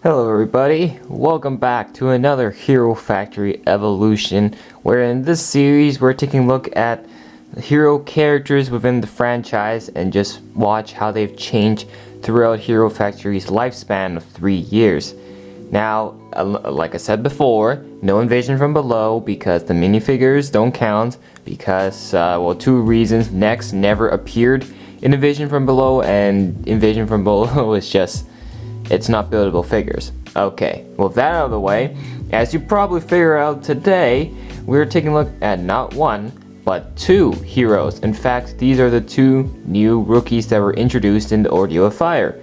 Hello everybody, welcome back to another Hero Factory Evolution, where in this series we're taking a look at the hero characters within the franchise and just watch how they've changed throughout Hero Factory's lifespan of 3 years. Now, like I said before, no Invasion from Below because the minifigures don't count because, well, two reasons. Next never appeared in Invasion from Below, and Invasion from Below is just... it's not buildable figures. Okay, well, with that out of the way, as you probably figure out today, we're taking a look at not one, but two heroes. In fact, these are the two new rookies that were introduced in the Ordeal of Fire,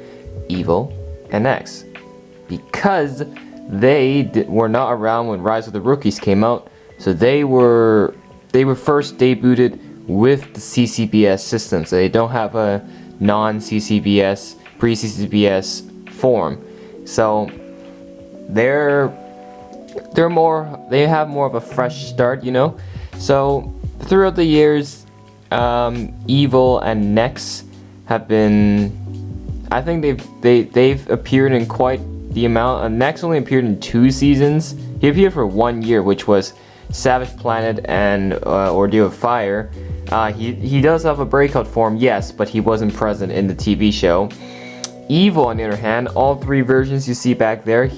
Evil and Nex. Because they were not around when Rise of the Rookies came out, so they were first debuted with the CCBS system, so they don't have a non-CCBS, pre-CCBS form, so they have more of a fresh start, you know. So throughout the years, Evil and Nex have been, I think they've appeared in quite the amount. Nex only appeared in 2 seasons. He appeared for 1 year, which was Savage Planet and Ordeal of Fire. He does have a breakout form, yes, but he wasn't present in the TV show. Evil, on the other hand, all 3 versions you see back there,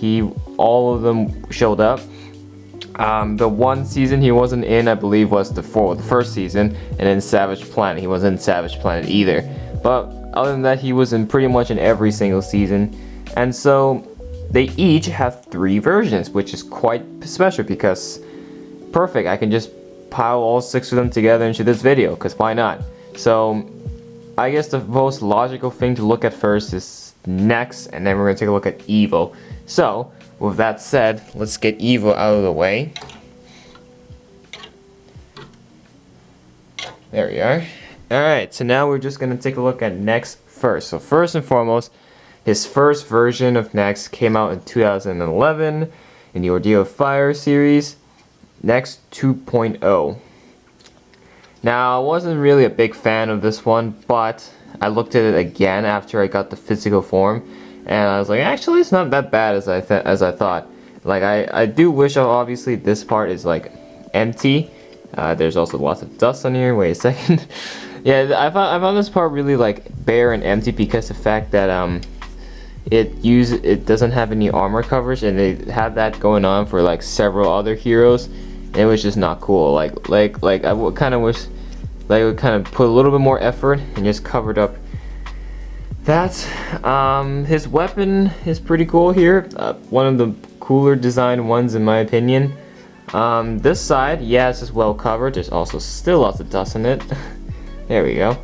all of them showed up. The one season he wasn't in, I believe, was the first season, and then Savage Planet. He wasn't in Savage Planet either. But other than that, he was in pretty much in every single season. And so they each have 3 versions, which is quite special because perfect. I can just pile all 6 of them together into this video, because why not? So I guess the most logical thing to look at first is Nex, and then we're going to take a look at Evil. So, with that said, let's get Evil out of the way. There we are. Alright, so now we're just going to take a look at Nex first. So first and foremost, his first version of Nex came out in 2011 in the Ordeal of Fire series, Nex 2.0. Now, I wasn't really a big fan of this one, but I looked at it again after I got the physical form, and I was like, actually, it's not that bad as I thought. Like, I do wish, obviously, this part is, like, empty. There's also lots of dust on here. Wait a second. Yeah, I found this part really, like, bare and empty because the fact that, it doesn't have any armor coverage, and they had that going on for, like, several other heroes. It was just not cool. Like I would kind of wish they would kind of put a little bit more effort and just covered up that. His weapon is pretty cool here. One of the cooler designed ones in my opinion. This side, yeah, it's just well covered. There's also still lots of dust in it. There we go.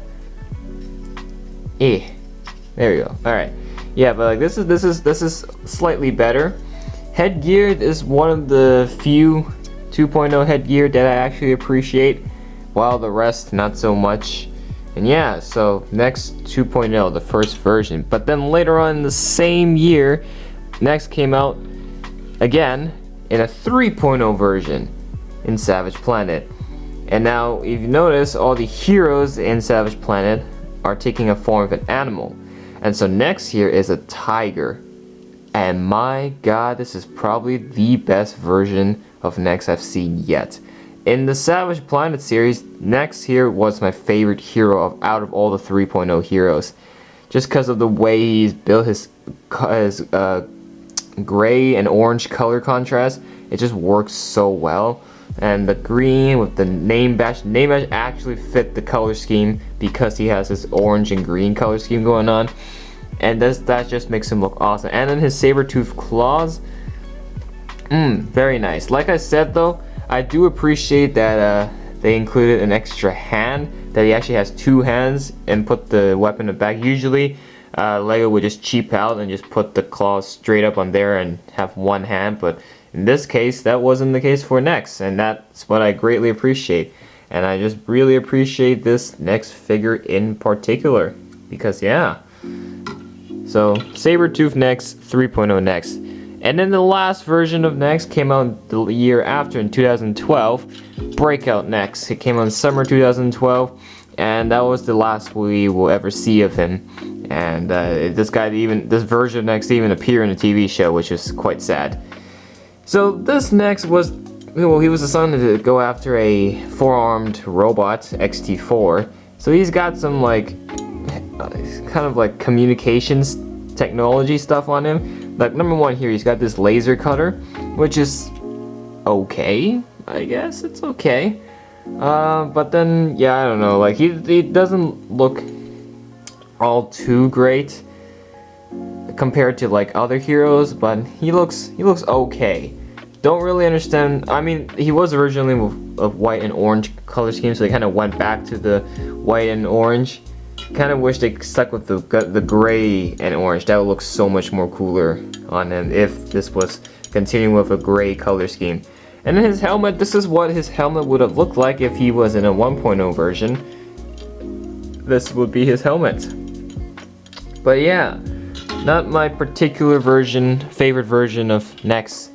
There we go. All right. Yeah, but like this is slightly better. Headgear is one of the few 2.0 headgear that I actually appreciate, while the rest not so much. And yeah, so Nex 2.0, the first version. But then later on in the same year, Nex came out again in a 3.0 version in Savage Planet. And now, if you notice, all the heroes in Savage Planet are taking a form of an animal. And so Nex here is a tiger. And my god, this is probably the best version of Nex I've seen yet. In the Savage Planet series, Nex here was my favorite hero out of all the 3.0 heroes. Just because of the way he's built his gray and orange color contrast, it just works so well. And the green with the name badge actually fit the color scheme because he has this orange and green color scheme going on. And that just makes him look awesome. And then his saber-tooth claws, very nice. Like I said though, I do appreciate that they included an extra hand, that he actually has 2 hands and put the weapon in the back. Usually Lego would just cheap out and just put the claws straight up on there and have 1 hand, but in this case that wasn't the case for Nex, and that's what I greatly appreciate. And I just really appreciate this Nex figure in particular, because yeah. So Saber-tooth Nex, 3.0 Nex. And then the last version of Nex came out the year after, in 2012, Breakout Nex. It came out in summer 2012, and that was the last we will ever see of him. and this version next even appear in a TV show, which is quite sad. So this next was, well, he was assigned to go after a four-armed robot, XT4. So he's got some like kind of like communications technology stuff on him. Like number one here, he's got this laser cutter, which is okay, I guess it's okay. But then yeah, I don't know, like he doesn't look all too great compared to like other heroes, but he looks okay. Don't really understand. I mean, he was originally a white and orange color scheme, so they kind of went back to the white and orange. Kind of wish they stuck with the gray and orange. That would look so much more cooler on him if this was continuing with a gray color scheme. And then his helmet, this is what his helmet would have looked like if he was in a 1.0 version. This would be his helmet. But yeah, not my particular favorite version of Nex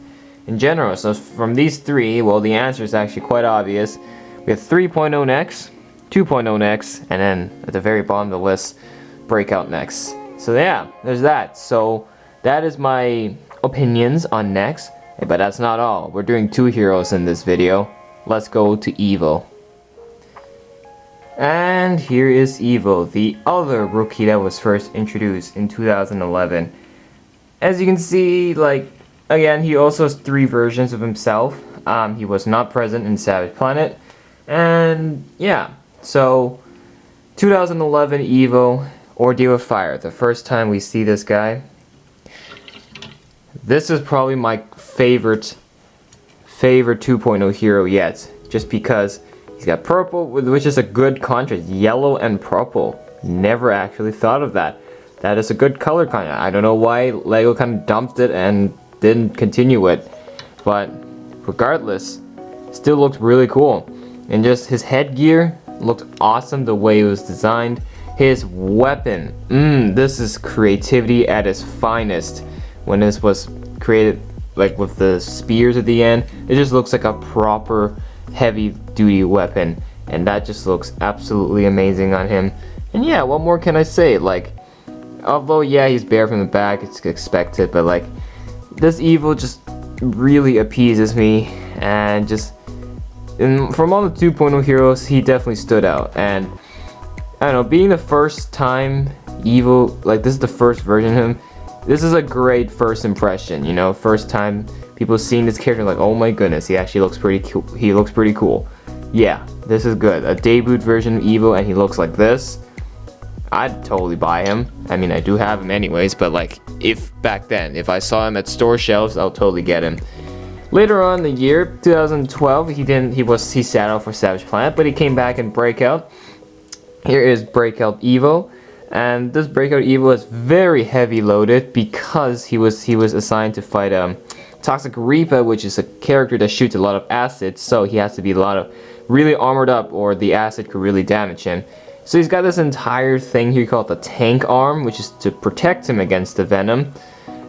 in general. So from these three, well, the answer is actually quite obvious. We have 3.0 Nex, 2.0 Nex, and then at the very bottom of the list, Breakout Nex. So yeah, there's that. So that is my opinions on Nex. But that's not all. We're doing two heroes in this video. Let's go to Evo. And here is Evo, the other rookie that was first introduced in 2011. As you can see, like, again, he also has three versions of himself. He was not present in Savage Planet. And yeah, so 2011 Evo, Ordeal of Fire, the first time we see this guy. This is probably my favorite 2.0 hero yet, just because he's got purple, which is a good contrast. Yellow and purple. Never actually thought of that. That is a good color contrast. I don't know why LEGO kind of dumped it and didn't continue it, but regardless, still looks really cool. And just his headgear looked awesome the way it was designed. His weapon, this is creativity at its finest. When this was created, like with the spears at the end, it just looks like a proper heavy duty weapon, and that just looks absolutely amazing on him. And yeah, what more can I say? Like, although yeah, he's bare from the back, it's expected, but like this Evo just really appeases me, and from all the 2.0 heroes, he definitely stood out. And I don't know, being the first time Evo, like this is the first version of him, this is a great first impression, you know, first time people seeing this character like, oh my goodness, he actually looks pretty cool. He looks pretty cool. Yeah, this is good. A debut version of Evo and he looks like this. I'd totally buy him. I mean, I do have him anyways, but like if back then, if I saw him at store shelves, I'll totally get him. Later on in the year, 2012, he sat out for Savage Planet, but he came back in Breakout. Here is Breakout Evo. And this Breakout Evo is very heavy loaded because he was assigned to fight Toxic Reaper, which is a character that shoots a lot of acid, so he has to be a lot of really armored up or the acid could really damage him. So he's got this entire thing here called the tank arm, which is to protect him against the venom,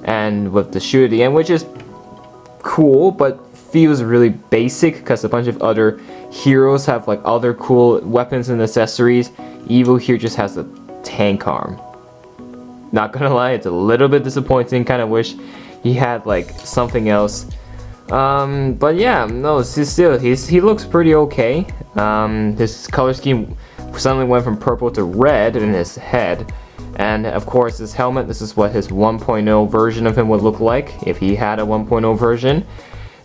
and with the shoot at the end, which is cool but feels really basic because a bunch of other heroes have like other cool weapons and accessories. Evo here just has the tank arm. Not gonna lie, it's a little bit disappointing. Kind of wish he had like something else. But yeah, no, he looks pretty okay. His color scheme suddenly went from purple to red in his head, and of course his helmet. This is what his 1.0 version of him would look like if he had a 1.0 version.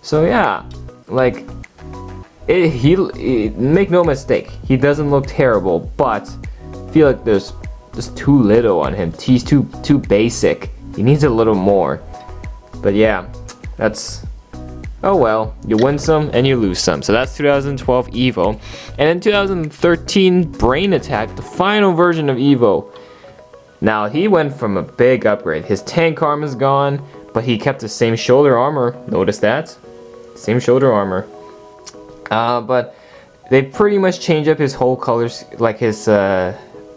So yeah, like make no mistake, he doesn't look terrible, but I feel like there's just too little on him. He's too basic. He needs a little more. But yeah, that's, oh well, you win some and you lose some. So that's 2012 Evo. And in 2013 Brain Attack, the final version of Evo. Now he went from a big upgrade. His tank arm is gone, but he kept the same shoulder armor. Notice that? Same shoulder armor. But they pretty much changed up his whole colors, like his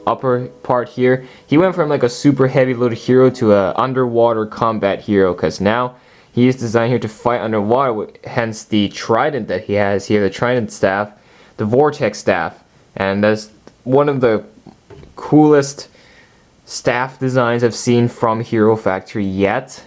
upper part here. He went from like a super heavy loaded hero to a underwater combat hero, because now he is designed here to fight underwater, hence the trident that he has here, the trident staff, the vortex staff. And that's one of the coolest staff designs I've seen from Hero Factory yet.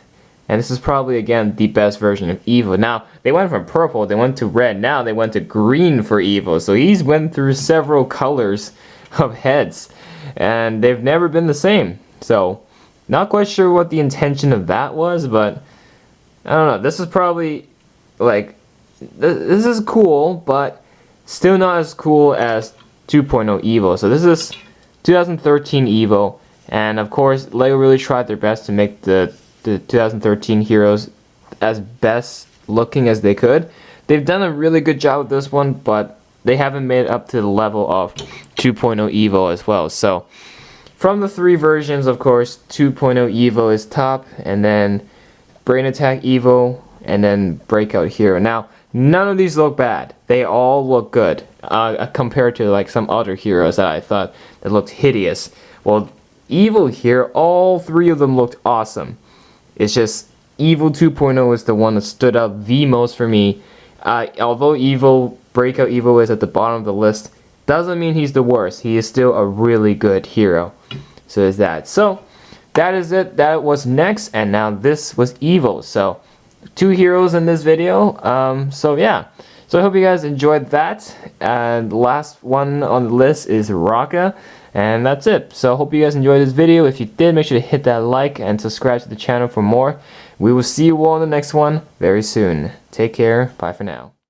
And this is probably, again, the best version of Evo. Now, they went from purple, they went to red, now they went to green for Evo. So he's went through several colors of heads. And they've never been the same. So, not quite sure what the intention of that was, but I don't know. This is probably, like, this is cool, but still not as cool as 2.0 Evo. So this is 2013 Evo. And of course, LEGO really tried their best to make the 2013 heroes as best looking as they could. They've done a really good job with this one, but they haven't made it up to the level of 2.0 Evo as well. So from the three versions, of course, 2.0 Evo is top, and then Brain Attack Evo, and then Breakout Hero. Now, none of these look bad. They all look good compared to like some other heroes that I thought that looked hideous. Well, Evo here, all three of them looked awesome. It's just Evo 2.0 is the one that stood out the most for me. Although Breakout Evo is at the bottom of the list, doesn't mean he's the worst. He is still a really good hero. So there's that. So that is it. That was next, and now this was Evo. So 2 heroes in this video. So yeah. So I hope you guys enjoyed that. And the last one on the list is Raka. And that's it. So I hope you guys enjoyed this video. If you did, make sure to hit that like and subscribe to the channel for more. We will see you all in the next one very soon. Take care. Bye for now.